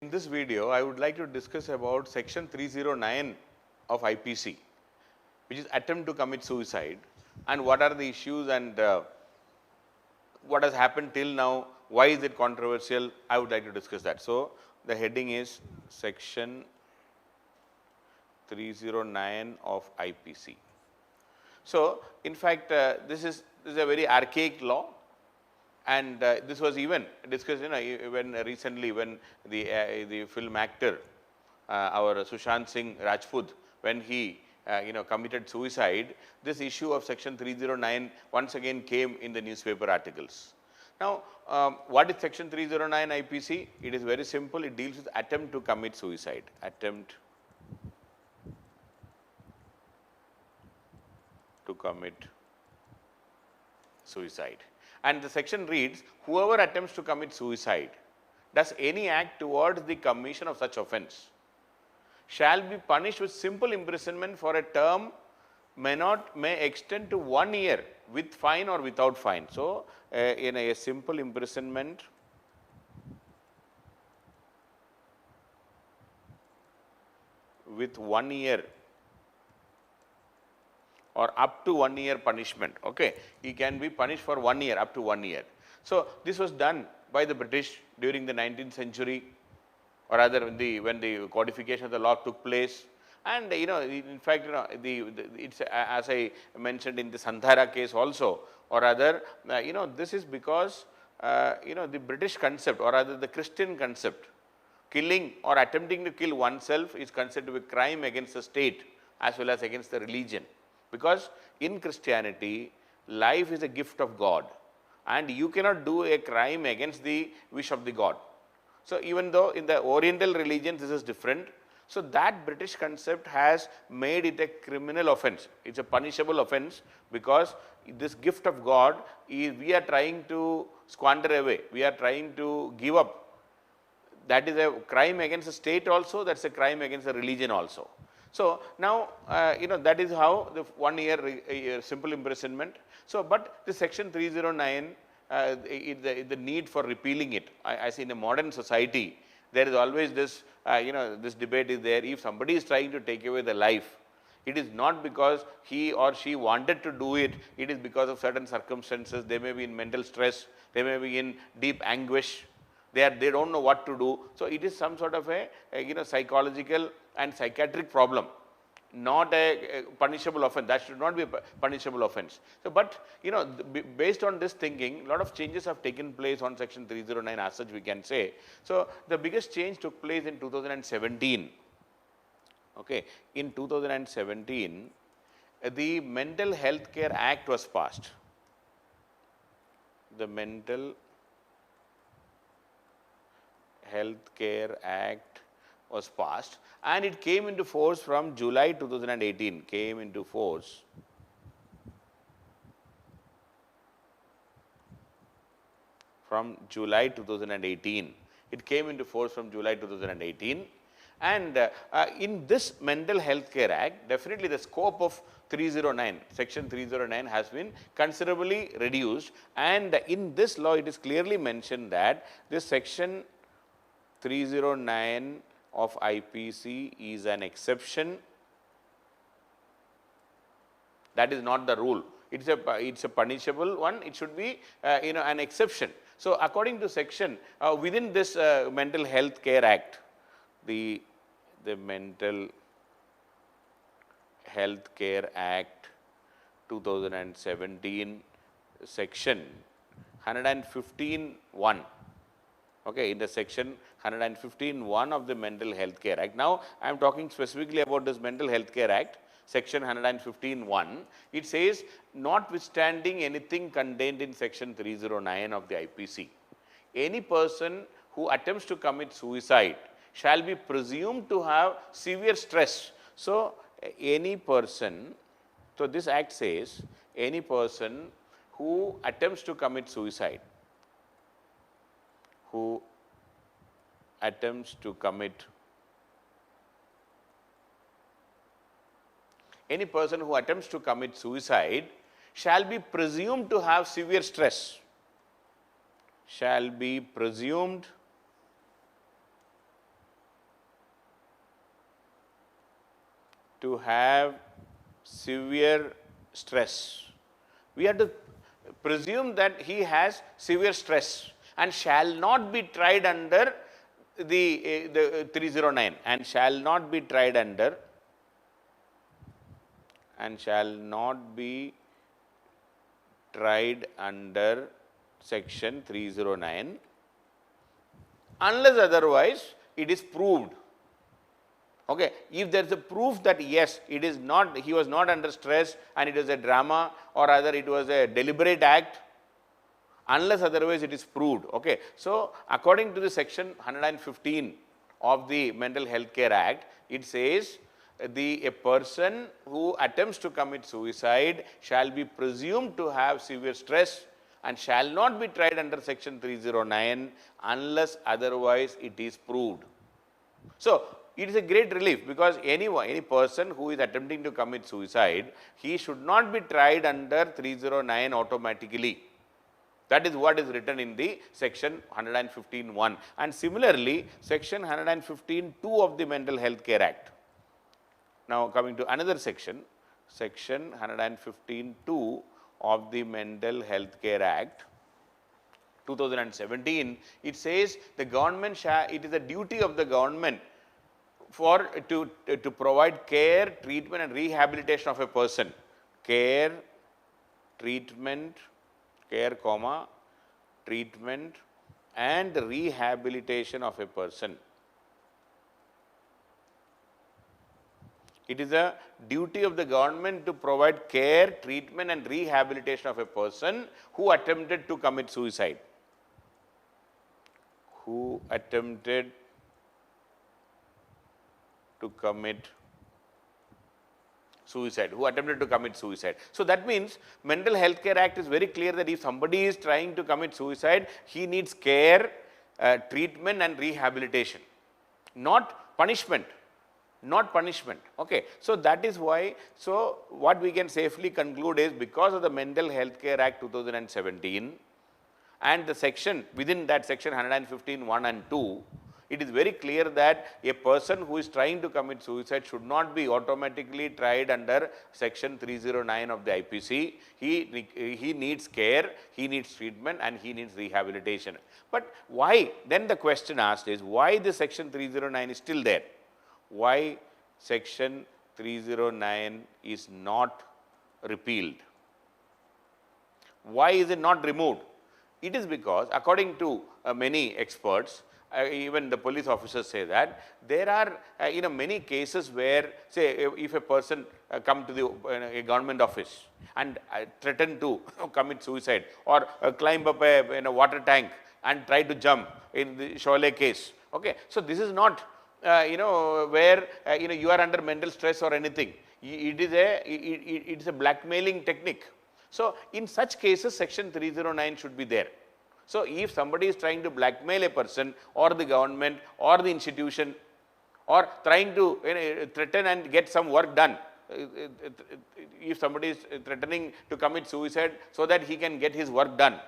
In this video, I would like to discuss about section 309 of IPC, which is attempt to commit suicide, and what are the issues and what has happened till now, why is it controversial. I would like to discuss that. So, the heading is section 309 of IPC. So, in fact, this is a very archaic law, and this was even discussed, when recently when the film actor, our Sushant Singh Rajput, when he committed suicide, this issue of section 309 once again came in the newspaper articles. Now, what is section 309 IPC? It is very simple. It deals with attempt to commit suicide. Attempt to commit suicide. And the section reads, whoever attempts to commit suicide does any act towards the commission of such offense shall be punished with simple imprisonment for a term may extend to 1 year with fine or without fine. So, in a simple imprisonment with 1 year or up to 1 year punishment. Okay, he can be punished for 1 year, up to 1 year. So, this was done by the British during the 19th century, or rather when the codification of the law took place. And in fact, it's as I mentioned in the Sandhara case also, or rather, this is because the British concept, or rather the Christian concept, killing or attempting to kill oneself is considered to be a crime against the state as well as against the religion. Because in Christianity, life is a gift of God, and you cannot do a crime against the wish of the God. So, even though in the Oriental religions this is different, so that British concept has made it a criminal offense. It is a punishable offense, because this gift of God we are trying to squander away, we are trying to give up. That is a crime against the state also, that is a crime against the religion also. So, now that is how the 1 year simple imprisonment. So, but the section 309, the need for repealing it, I see in a modern society, there is always this, this debate is there. If somebody is trying to take away the life, it is not because he or she wanted to do it, it is because of certain circumstances. They may be in mental stress, they may be in deep anguish, they don't know what to do. So, it is some sort of a psychological and psychiatric problem, not a punishable offense. That should not be a punishable offense. So, but based on this thinking, a lot of changes have taken place on section 309 as such, we can say. So, the biggest change took place in 2017. Okay. In 2017, the Mental Health Care Act was passed. The Mental Health Care Act was passed, and it came into force from July 2018, came into force from July 2018. It came into force from July 2018, and in this Mental Health Care Act, definitely the scope of 309, section 309 has been considerably reduced, and in this law it is clearly mentioned that this section 309 of IPC is an exception. That is not the rule. It's a punishable one. It should be an exception. So, according to section within this Mental Health Care Act, the Mental Health Care Act 2017, section 115(1). Okay, in the section 115(1) of the Mental Health Care Act. Now, I am talking specifically about this Mental Health Care Act, section 115(1). It says, notwithstanding anything contained in section 309 of the IPC, any person who attempts to commit suicide shall be presumed to have severe stress. So, any person, so this act says, any person who attempts to commit suicide, any person who attempts to commit suicide shall be presumed to have severe stress, shall be presumed to have severe stress. We have to presume that he has severe stress and shall not be tried under the 309 and shall not be tried under section 309 unless otherwise it is proved. Okay, if there is a proof that yes, it is not, he was not under stress and it was a drama or rather it was a deliberate act, unless otherwise it is proved. Okay, so according to the section 115 of the Mental Health Care Act, it says a person who attempts to commit suicide shall be presumed to have severe stress and shall not be tried under section 309 unless otherwise it is proved. So it is a great relief because any person who is attempting to commit suicide, he should not be tried under 309 automatically. That is what is written in the section 115(1). And similarly, section 115(2) of the Mental Health Care Act. Now coming to another section, section 115(2) of the Mental Health Care Act 2017, it says the government it is a duty of the government to provide care, treatment and rehabilitation of a person. Care, treatment and rehabilitation of a person. It is a duty of the government to provide care, treatment and rehabilitation of a person who attempted to commit suicide. Who attempted to commit suicide. So that means Mental Health Care Act is very clear that if somebody is trying to commit suicide, he needs care, treatment and rehabilitation, not punishment. Okay. So that is why, so what we can safely conclude is because of the Mental Health Care Act 2017 and the section within that section 115(1) and 2, it is very clear that a person who is trying to commit suicide should not be automatically tried under section 309 of the IPC. He needs care, he needs treatment and he needs rehabilitation. But why? Then the question asked is why the section 309 is still there? Why section 309 is not repealed? Why is it not removed? It is because according to many experts, even the police officers say that there are many cases where, say, if a person come to the a government office and threaten to commit suicide or climb up a water tank and try to jump in the Sholay case. Okay, so this is not where you are under mental stress or anything. It is a blackmailing technique. So in such cases, section 309 should be there. So if somebody is trying to blackmail a person or the government or the institution or trying to threaten and get some work done, if somebody is threatening to commit suicide so that he can get his work done,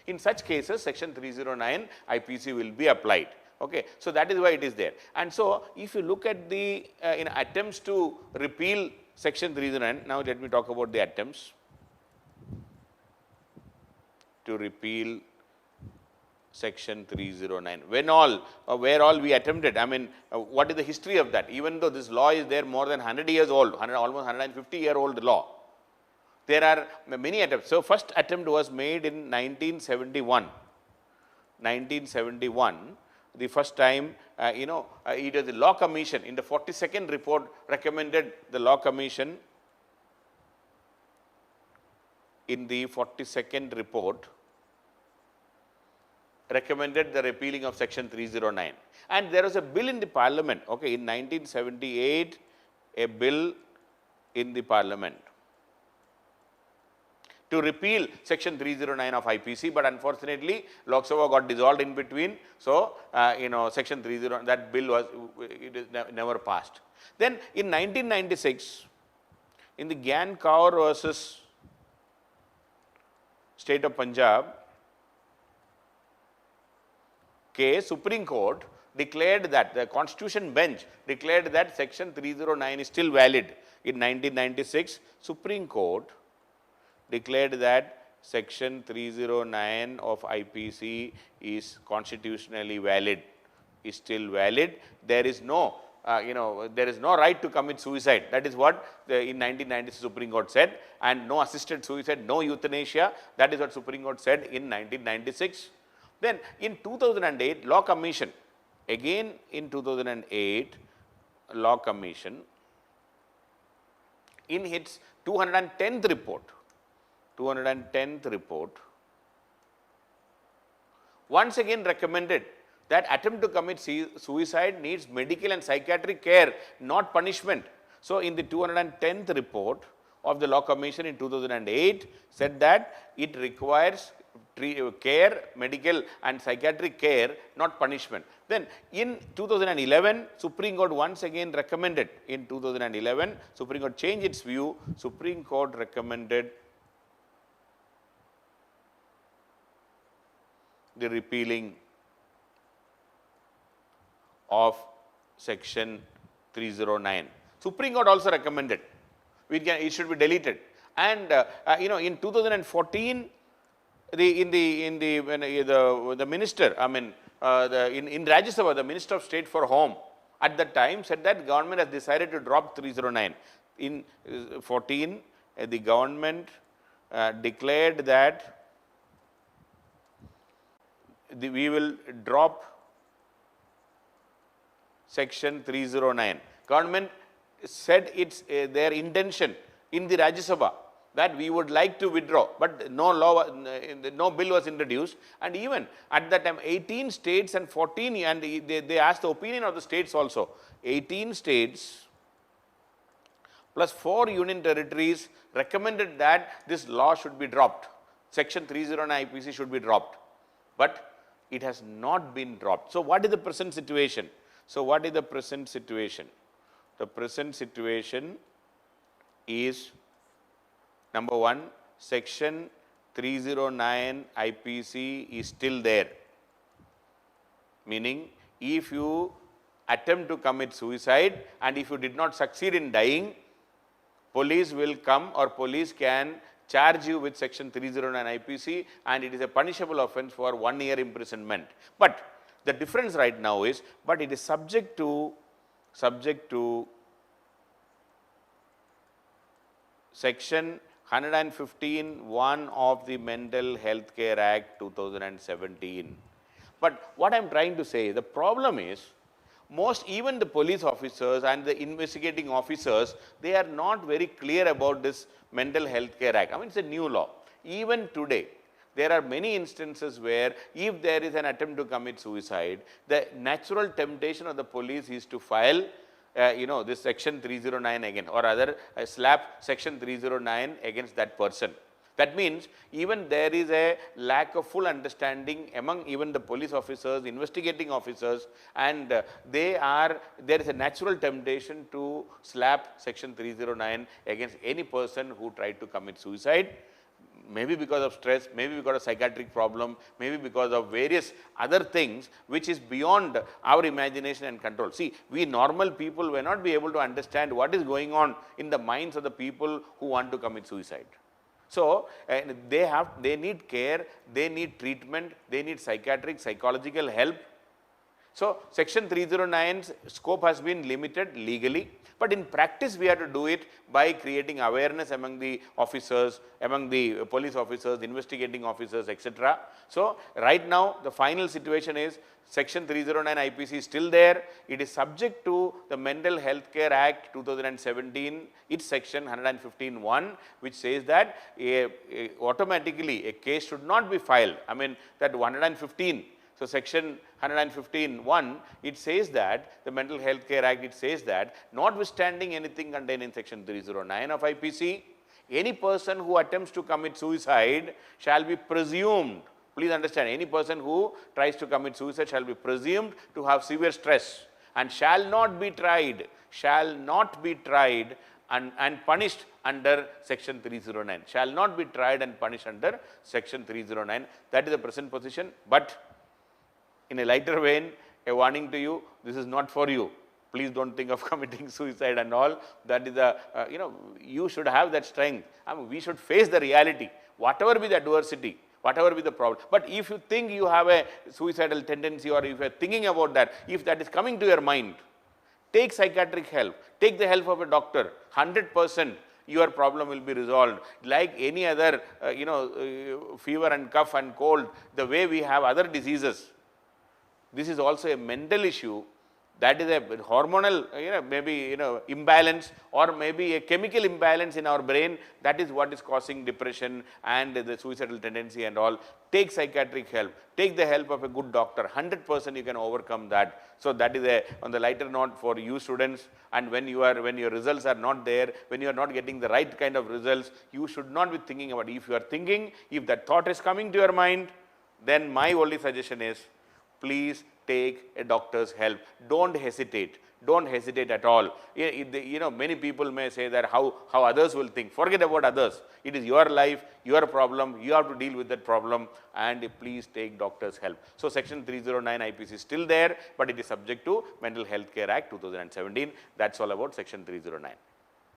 in such cases section 309 IPC will be applied. Okay, so that is why it is there. And so if you look at the attempts to repeal section 309, now let me talk about the attempts to repeal section 309. Where all we attempted, I mean, what is the history of that? Even though this law is there more than 100 years old, almost 150-year-old law, there are many attempts. So first attempt was made in 1971. 1971, the first time, it was the Law Commission in the 42nd report recommended the Law Commission in the 42nd report recommended the repealing of section 309. And there was a bill in the parliament, okay, in 1978, a bill in the parliament to repeal section 309 of IPC, but unfortunately Lok Sabha got dissolved in between. So, section 309, that bill was never passed. Then in 1996, in the Gyan Kaur versus State of Punjab case, Supreme Court declared that, the Constitution bench declared that section 309 is still valid. In 1996, Supreme Court declared that section 309 of IPC is constitutionally valid, is still valid. There is no, there is no right to commit suicide. That is what in 1996 Supreme Court said, and no assisted suicide, no euthanasia. That is what Supreme Court said in 1996. Then in 2008, Law Commission, again in 2008, Law Commission, in its 210th report, once again recommended that attempt to commit suicide needs medical and psychiatric care, not punishment. So in the 210th report of the Law Commission in 2008 said that it requires care, medical and psychiatric care, not punishment. Then in 2011, Supreme Court once again recommended, in 2011, Supreme Court changed its view. Supreme Court recommended the repealing of section 309. Supreme Court also recommended it should be deleted. And in 2014, the minister, in Rajya Sabha, the Minister of State for Home at that time said that government has decided to drop 309. In 14, the government declared that we will drop section 309. Government said it's their intention in the Rajya Sabha that we would like to withdraw, but no bill was introduced. And even at that time, 18 states and 14, and they asked the opinion of the states also. 18 states plus 4 union territories recommended that this law should be dropped. Section 309 IPC should be dropped. But it has not been dropped. So what is the present situation? The present situation is, number one, section 309 IPC is still there. Meaning, if you attempt to commit suicide and if you did not succeed in dying, police will come or police can charge you with section 309 IPC, and it is a punishable offense for 1 year imprisonment. But the difference right now is, but it is subject to section 115(1) of the Mental Health Care Act 2017. But what I am trying to say, the problem is, even the police officers and the investigating officers, they are not very clear about this Mental Health Care Act. I mean, it's a new law. Even today, there are many instances where if there is an attempt to commit suicide, the natural temptation of the police is to file this section 309 again, or rather slap section 309 against that person. That means even there is a lack of full understanding among even the police officers, investigating officers, and there is a natural temptation to slap section 309 against any person who tried to commit suicide. Maybe because of stress, maybe because of psychiatric problem, maybe because of various other things which is beyond our imagination and control. See, we normal people will not be able to understand what is going on in the minds of the people who want to commit suicide. So, they need care, they need treatment, they need psychiatric, psychological help. So, section 309's scope has been limited legally, but in practice we have to do it by creating awareness among the officers, among the police officers, investigating officers, etc. So, right now the final situation is section 309 IPC is still there. It is subject to the Mental Health Care Act 2017, its section 115(1), which says that automatically a case should not be filed. I mean that 115. So, section 115(1), it says that the Mental Health Care Act, it says that notwithstanding anything contained in section 309 of IPC, any person who attempts to commit suicide shall be presumed, please understand, any person who tries to commit suicide shall be presumed to have severe stress and shall not be tried and punished under section 309, shall not be tried and punished under section 309. That is the present position. But in a lighter vein, a warning to you, this is not for you. Please don't think of committing suicide and all. That is the, you should have that strength. I mean, we should face the reality, whatever be the adversity, whatever be the problem. But if you think you have a suicidal tendency, or if you are thinking about that, if that is coming to your mind, take psychiatric help, take the help of a doctor. 100% your problem will be resolved. Like any other, fever and cough and cold, the way we have other diseases, this is also a mental issue. That is a hormonal, maybe, imbalance, or maybe a chemical imbalance in our brain. That is what is causing depression and the suicidal tendency and all. Take psychiatric help. Take the help of a good doctor. 100% you can overcome that. So that is on the lighter note for you students. And when your results are not there, when you are not getting the right kind of results, you should not be thinking about it. If you are thinking, if that thought is coming to your mind, then my only suggestion is, please take a doctor's help. Don't hesitate. Don't hesitate at all. Many people may say that how others will think. Forget about others. It is your life, your problem. You have to deal with that problem, and please take doctor's help. So Section 309 IPC is still there, but it is subject to Mental Health Care Act 2017. That's all about Section 309.